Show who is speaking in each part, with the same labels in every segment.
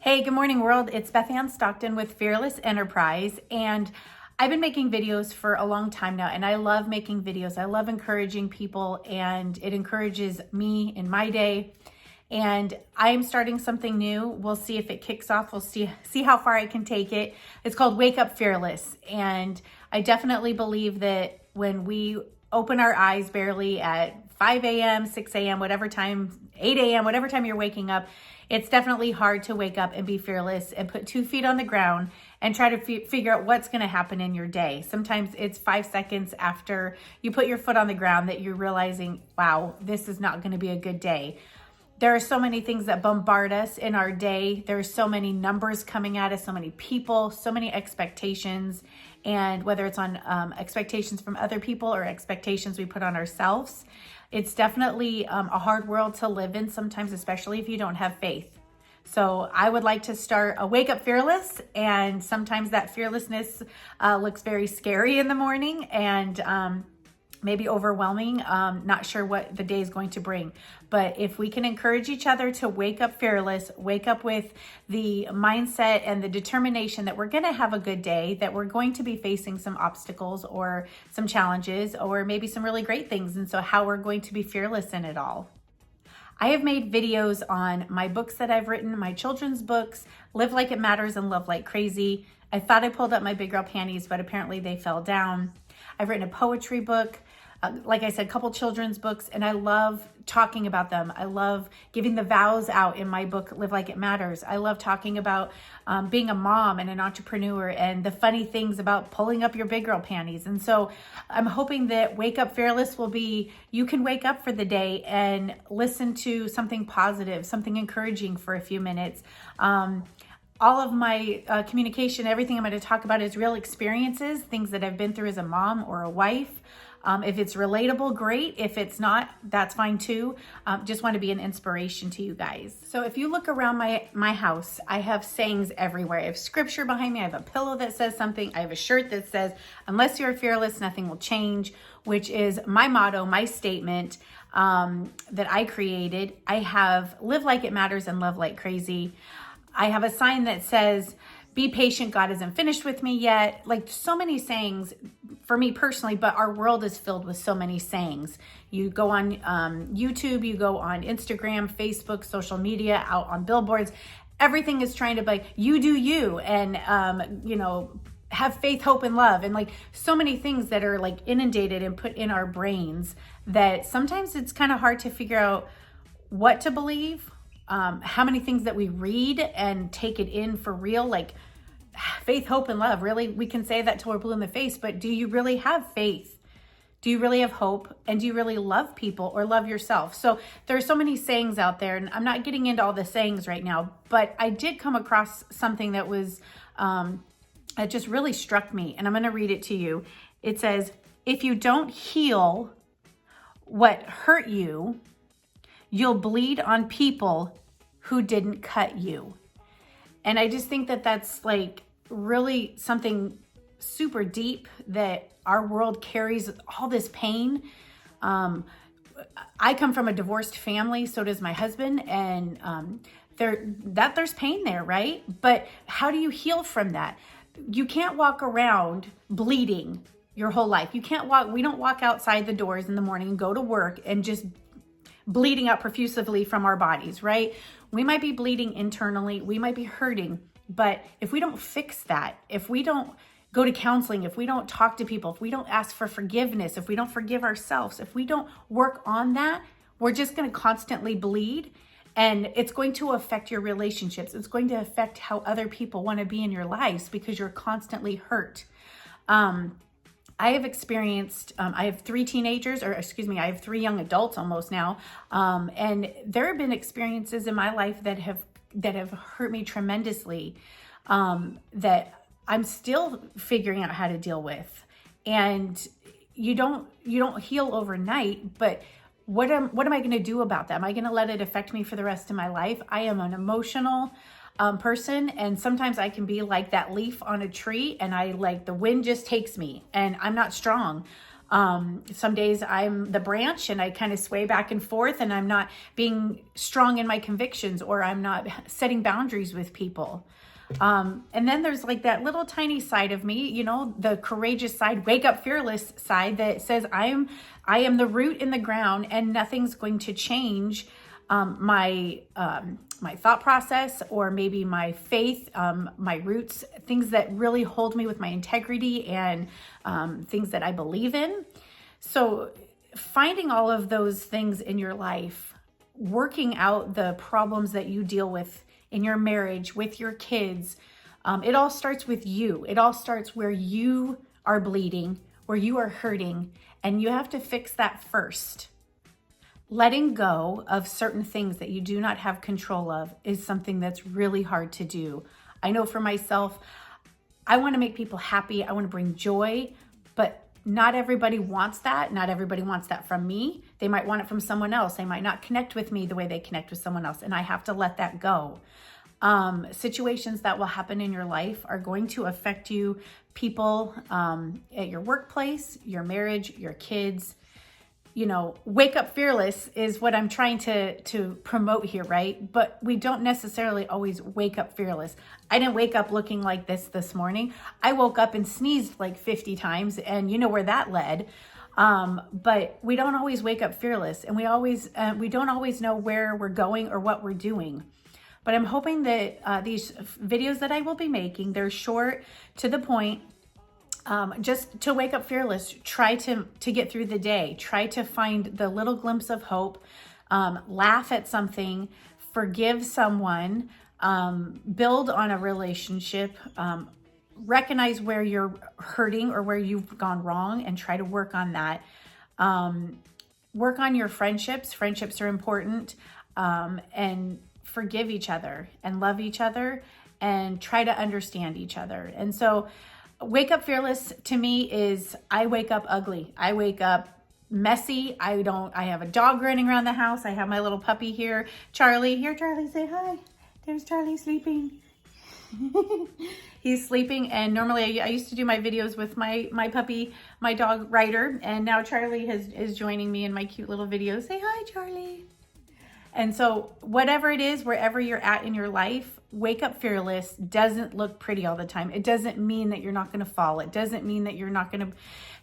Speaker 1: Hey, good morning world. It's Beth Ann Stockton with Fearless Enterprise, and I've been making videos for a long time now, and I love making videos. I love encouraging people, and it encourages me in my day. And I'm starting something new. We'll see if it kicks off. We'll see how far I can take it. It's called Wake Up Fearless, and I definitely believe that when we open our eyes barely at 5 a.m., 6 a.m., whatever time, 8 a.m., whatever time you're waking up, it's definitely hard to wake up and be fearless and put 2 feet on the ground and try to figure out what's going to happen in your day. Sometimes it's 5 seconds after you put your foot on the ground that you're realizing, wow, this is not going to be a good day. There are so many things that bombard us in our day. There's so many numbers coming at us, so many people, so many expectations. And whether it's on expectations from other people or expectations we put on ourselves, it's definitely a hard world to live in sometimes, especially if you don't have faith. So I would like to start a Wake Up Fearless, and sometimes that fearlessness looks very scary in the morning and maybe overwhelming, not sure what the day is going to bring. But if we can encourage each other to wake up fearless, wake up with the mindset and the determination that we're going to have a good day, that we're going to be facing some obstacles or some challenges or maybe some really great things. And so how we're going to be fearless in it all. I have made videos on my books that I've written, my children's books, Live Like It Matters and Love Like Crazy. I thought I pulled up my big girl panties, but apparently they fell down. I've written a poetry book, like I said, a couple children's books, and I love talking about them. I love giving the vows out in my book, Live Like It Matters. I love talking about being a mom and an entrepreneur and the funny things about pulling up your big girl panties. And so I'm hoping that Wake Up Fearless will be, you can wake up for the day and listen to something positive, something encouraging for a few minutes. All of my communication, everything I'm going to talk about is real experiences, things that I've been through as a mom or a wife. If it's relatable, great. If it's not, that's fine too. Just want to be an inspiration to you guys. So if you look around my house, I have sayings everywhere. I have scripture behind me. I have a pillow that says something. I have a shirt that says, unless you're fearless, nothing will change, which is my motto, my statement that I created. I have Live Like It Matters and Love Like Crazy. I have a sign that says, be patient, God isn't finished with me yet. Like so many sayings for me personally, but our world is filled with so many sayings. You go on YouTube, you go on Instagram, Facebook, social media, out on billboards. Everything is trying to be like, you do you, and have faith, hope, and love. And like so many things that are like inundated and put in our brains that sometimes it's kind of hard to figure out what to believe. How many things that we read and take it in for real, like faith, hope, and love. Really, we can say that till we're blue in the face, but do you really have faith? Do you really have hope? And do you really love people or love yourself? So there are so many sayings out there, and I'm not getting into all the sayings right now, but I did come across something that was, that just really struck me, and I'm going to read it to you. It says, if you don't heal what hurt you, you'll bleed on people who didn't cut you. And I just think that that's like really something super deep, that our world carries all this pain. I come from a divorced family, so does my husband, and there's pain there, right? But how do you heal from that? You can't walk around bleeding your whole life. We don't walk outside the doors in the morning and go to work and just bleeding out profusively from our bodies, right? We might be bleeding internally, we might be hurting, but if we don't fix that, if we don't go to counseling, if we don't talk to people, if we don't ask for forgiveness, if we don't forgive ourselves, if we don't work on that, we're just going to constantly bleed, and it's going to affect your relationships. It's going to affect how other people want to be in your lives because you're constantly hurt. I have experienced, I have 3 teenagers, I have 3 young adults almost now. And there have been experiences in my life that have hurt me tremendously, that I'm still figuring out how to deal with. And you don't heal overnight, but what am I going to do about that? Am I going to let it affect me for the rest of my life? I am an emotional person, and sometimes I can be like that leaf on a tree, and the wind just takes me, and I'm not strong. Some days I'm the branch and I kind of sway back and forth, and I'm not being strong in my convictions, or I'm not setting boundaries with people. And then there's like that little tiny side of me, you know, the courageous side, wake up fearless side that says I am the root in the ground, and nothing's going to change my thought process, or maybe my faith, my roots, things that really hold me with my integrity, and things that I believe in. So finding all of those things in your life, working out the problems that you deal with in your marriage, with your kids, it all starts with you. It all starts where you are bleeding, where you are hurting, and you have to fix that first. Letting go of certain things that you do not have control of is something that's really hard to do. I know for myself, I want to make people happy. I want to bring joy, but not everybody wants that. Not everybody wants that from me. They might want it from someone else. They might not connect with me the way they connect with someone else, and I have to let that go. Situations that will happen in your life are going to affect you, people at your workplace, your marriage, your kids. You know, wake up fearless is what I'm trying to promote here, right? But we don't necessarily always wake up fearless. I didn't wake up looking like this morning. I woke up and sneezed like 50 times, and you know where that led. But we don't always wake up fearless, and we don't always know where we're going or what we're doing. But I'm hoping that these videos that I will be making, they're short, to the point, just to wake up fearless. Try to get through the day. Try to find the little glimpse of hope. Laugh at something. Forgive someone. Build on a relationship. Recognize where you're hurting or where you've gone wrong, and try to work on that. Work on your friendships. Friendships are important. And forgive each other and love each other, and try to understand each other. And so wake up fearless to me is, I wake up ugly. I wake up messy. I have a dog running around the house. I have my little puppy here, Charlie. Here, Charlie, say hi. There's Charlie sleeping. He's sleeping, and normally I used to do my videos with my puppy, my dog Ryder, and now Charlie is joining me in my cute little videos. Say hi, Charlie. And so whatever it is, wherever you're at in your life, wake up fearless doesn't look pretty all the time. It doesn't mean that you're not going to fall. It doesn't mean that you're not going to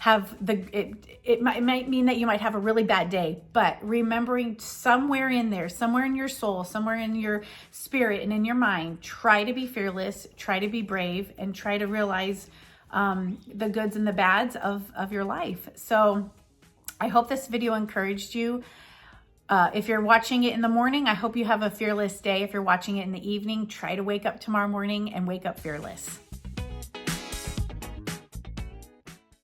Speaker 1: have it might mean that you might have a really bad day, but remembering somewhere in there, somewhere in your soul, somewhere in your spirit and in your mind, try to be fearless, try to be brave, and try to realize the goods and the bads of your life. So I hope this video encouraged you. If you're watching it in the morning, I hope you have a fearless day. If you're watching it in the evening, try to wake up tomorrow morning and wake up fearless.